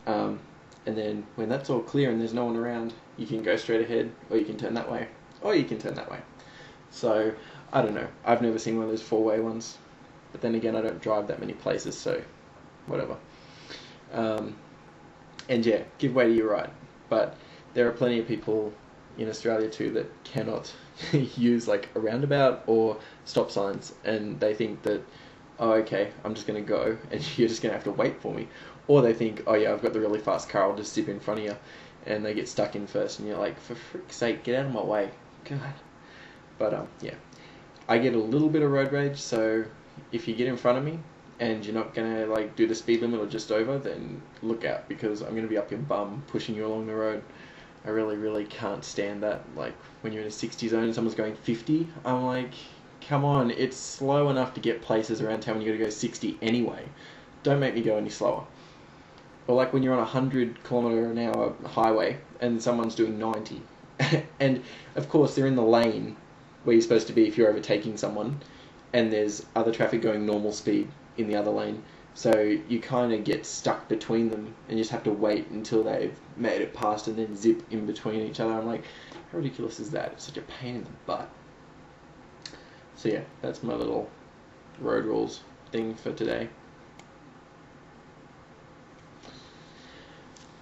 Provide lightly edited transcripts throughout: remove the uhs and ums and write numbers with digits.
And then when that's all clear and there's no one around, you can go straight ahead, or you can turn that way, or you can turn that way. So I don't know. I've never seen one of those four-way ones, but then again, I don't drive that many places, so whatever. Um, and yeah, give way to your right. But there are plenty of people in Australia too that cannot use like a roundabout or stop signs, and they think that, oh, okay, I'm just going to go and you're just going to have to wait for me. Or they think, oh yeah, I've got the really fast car, I'll just zip in front of you. And they get stuck in first, and you're like, for frick's sake, get out of my way. God. But yeah, I get a little bit of road rage, so if you get in front of me and you're not going to like do the speed limit or just over, then look out, because I'm going to be up your bum pushing you along the road. I really, really can't stand that. Like, when you're in a 60 zone and someone's going 50, I'm like, come on, it's slow enough to get places around town when you got to go 60 anyway. Don't make me go any slower. Or like when you're on a 100 km/h highway and someone's doing 90. And of course they're in the lane where you're supposed to be if you're overtaking someone, and there's other traffic going normal speed in the other lane. So you kind of get stuck between them and you just have to wait until they've made it past and then zip in between each other. I'm like, how ridiculous is that? It's such a pain in the butt. So yeah, that's my little road rules thing for today.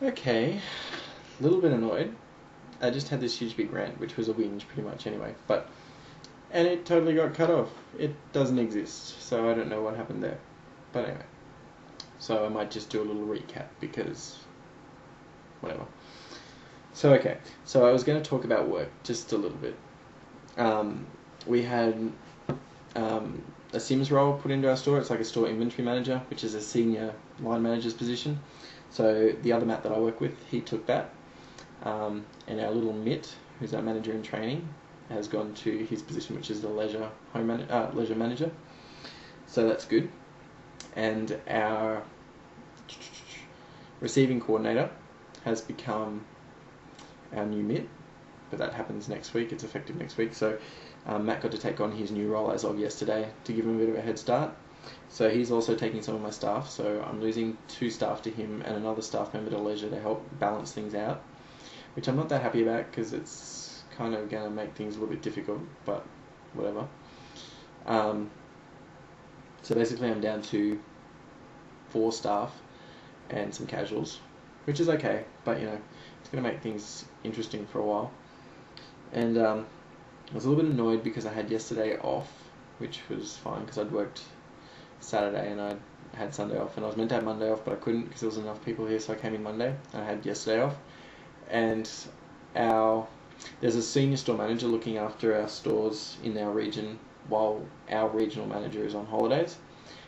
Okay, a little bit annoyed. I just had this huge big rant, which was a whinge pretty much anyway, and it totally got cut off. It doesn't exist, so I don't know what happened there. But anyway, so I might just do a little recap, because whatever. So okay, so I was going to talk about work just a little bit. We had a Sims role put into our store. It's like a store inventory manager, which is a senior line manager's position. So the other Matt that I work with, he took that. And our little Mitt, who's our manager in training, has gone to his position, which is the leisure manager. So that's good. And our receiving coordinator has become our new Mitt, but that happens next week. It's effective next week. So Matt got to take on his new role as of yesterday to give him a bit of a head start. So he's also taking some of my staff, so I'm losing 2 staff to him and another staff member to leisure to help balance things out, which I'm not that happy about because it's kind of going to make things a little bit difficult, but whatever. So basically I'm down to 4 staff and some casuals, which is okay, but it's going to make things interesting for a while. And I was a little bit annoyed because I had yesterday off, which was fine because I'd worked Saturday and I had Sunday off, and I was meant to have Monday off, but I couldn't because there was enough people here, so I came in Monday and I had yesterday off. And there's a senior store manager looking after our stores in our region while our regional manager is on holidays,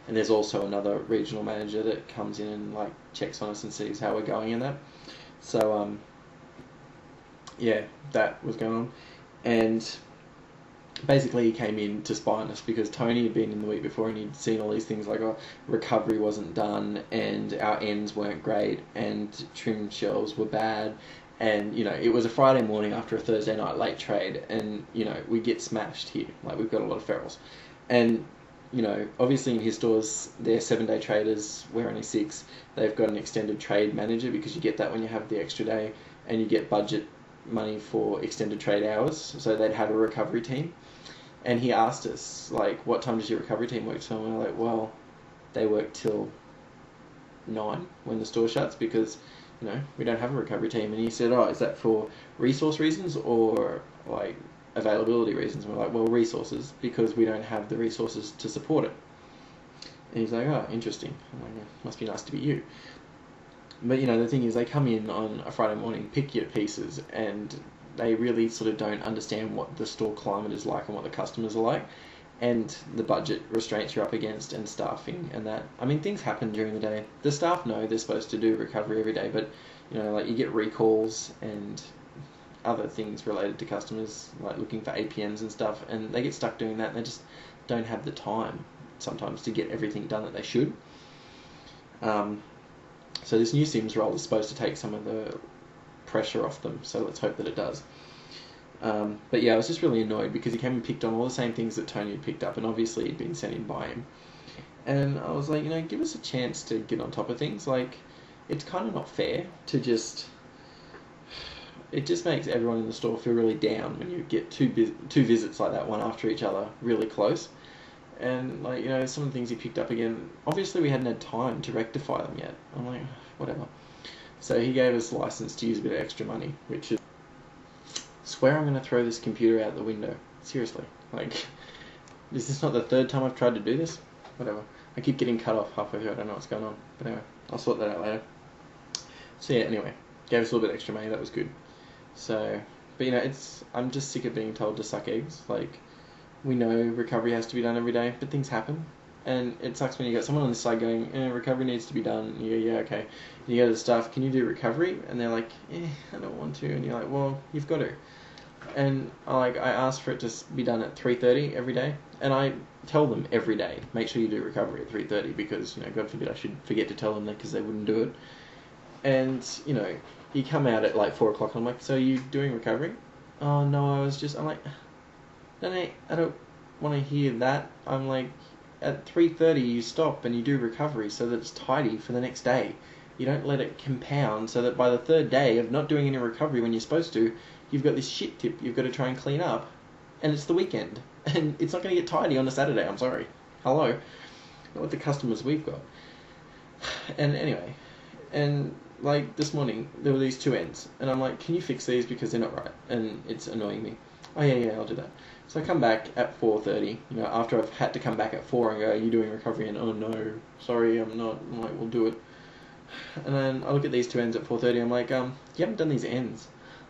and there's also another regional manager that comes in and like checks on us and sees how we're going in that. So yeah, that was going on. And basically he came in to spy on us because Tony had been in the week before and he'd seen all these things like recovery wasn't done and our ends weren't great and trim shelves were bad, and it was a Friday morning after a Thursday night late trade, and we get smashed here. Like, we've got a lot of ferals, and obviously in his stores they're 7-day traders, we're only 6. They've got an extended trade manager because you get that when you have the extra day, and you get budget money for extended trade hours, so they'd have a recovery team. And he asked us, like, what time does your recovery team work till? And we're like, well, they work till 9 when the store shuts because, we don't have a recovery team. And he said, oh, is that for resource reasons or, like, availability reasons? And we're like, well, resources, because we don't have the resources to support it. And he's like, oh, interesting. I'm like, yeah, must be nice to be you. But, the thing is, they come in on a Friday morning, pick your pieces, and they really sort of don't understand what the store climate is like and what the customers are like, and the budget restraints you're up against and staffing and that. I mean, things happen during the day. The staff know they're supposed to do recovery every day, but, like, you get recalls and other things related to customers, like looking for APMs and stuff, and they get stuck doing that, and they just don't have the time sometimes to get everything done that they should. So this new Sims role is supposed to take some of the pressure off them, so let's hope that it does. But yeah, I was just really annoyed because he came and picked on all the same things that Tony had picked up, and obviously he'd been sent in by him. And I was like, give us a chance to get on top of things. Like, it's kind of not fair to just. It just makes everyone in the store feel really down when you get two visits like that, one after each other, really close. And like, you know, some of the things he picked up again, obviously we hadn't had time to rectify them yet. I'm like, whatever. So he gave us license to use a bit of extra money, which is, swear I'm going to throw this computer out the window. Seriously. Like, this is not the third time I've tried to do this. Whatever. I keep getting cut off halfway through. I don't know what's going on. But anyway, I'll sort that out later. So yeah, anyway, gave us a little bit extra money. That was good. So, but you know, I'm just sick of being told to suck eggs. Like, we know recovery has to be done every day, but things happen. And it sucks when you got someone on the side going, recovery needs to be done. And you go, yeah, okay. And you go to the staff, can you do recovery? And they're like, I don't want to. And you're like, well, you've got to. And I asked for it to be done at 3:30 every day. And I tell them every day, make sure you do recovery at 3:30 because, you know, God forbid I should forget to tell them that because they wouldn't do it. And, you know, you come out at like 4 o'clock and I'm like, so are you doing recovery? Oh, no, I'm like, I don't want to hear that. I'm like, at 3:30 you stop and you do recovery so that it's tidy for the next day. You don't let it compound so that by the third day of not doing any recovery when you're supposed to, you've got this shit tip you've got to try and clean up, and it's the weekend. And it's not going to get tidy on a Saturday, I'm sorry. Hello. Not with the customers we've got. And anyway, and like this morning, there were these two ends, and I'm like, can you fix these because they're not right, and it's annoying me. Oh yeah, I'll do that. So I come back at 4:30, you know, after I've had to come back at 4 and go, are you doing recovery? And oh no, sorry, I'm not. I'm like, we'll do it. And then I look at these two ends at 4:30, I'm like, you haven't done these ends.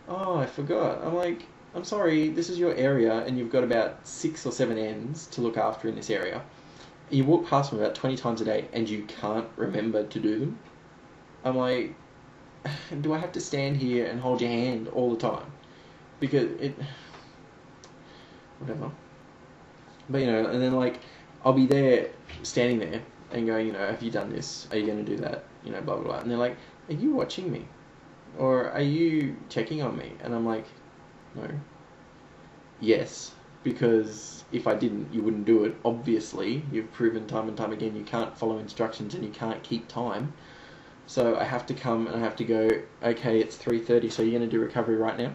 Oh, I forgot. I'm like, I'm sorry, this is your area, and you've got about 6 or 7 ends to look after in this area. You walk past them about 20 times a day, and you can't remember to do them. I'm like, do I have to stand here and hold your hand all the time? Because whatever. But, you know, and then, like, I'll be there, standing there, and going, you know, have you done this? Are you going to do that? You know, blah, blah, blah. And they're like, are you watching me? Or are you checking on me? And I'm like, no. Yes, because if I didn't, you wouldn't do it. Obviously, you've proven time and time again you can't follow instructions and you can't keep time. So I have to come and I have to go, okay, it's 3:30, so you're going to do recovery right now?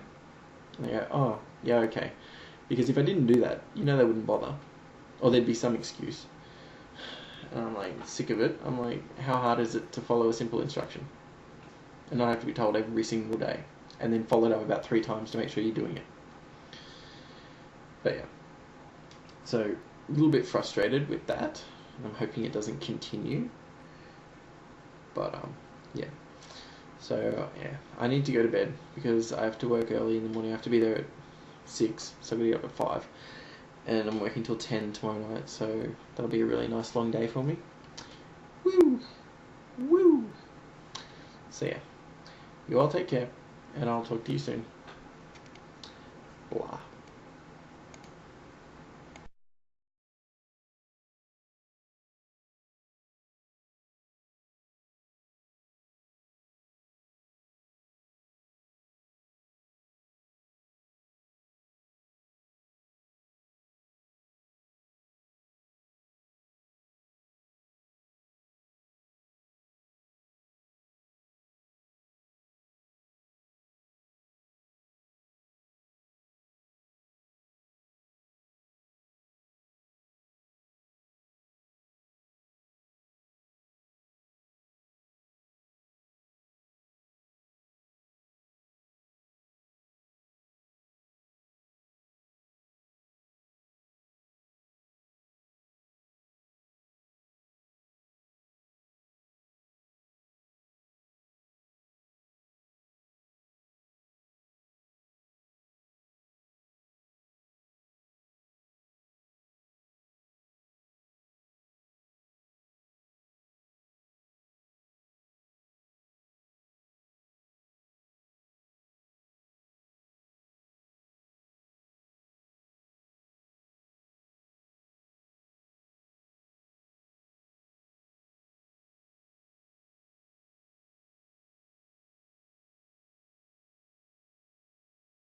And they go, oh, yeah, okay. Because if I didn't do that, you know they wouldn't bother. Or there'd be some excuse. And I'm like, sick of it. I'm like, how hard is it to follow a simple instruction? And I have to be told every single day. And then followed up about 3 times to make sure you're doing it. But yeah. So, a little bit frustrated with that. I'm hoping it doesn't continue. But, yeah. So, yeah. I need to go to bed because I have to work early in the morning. I have to be there at 6, so I'm going to get up at 5. And I'm working till 10 tomorrow night, so that'll be a really nice long day for me. Woo! Woo! So yeah, you all take care, and I'll talk to you soon.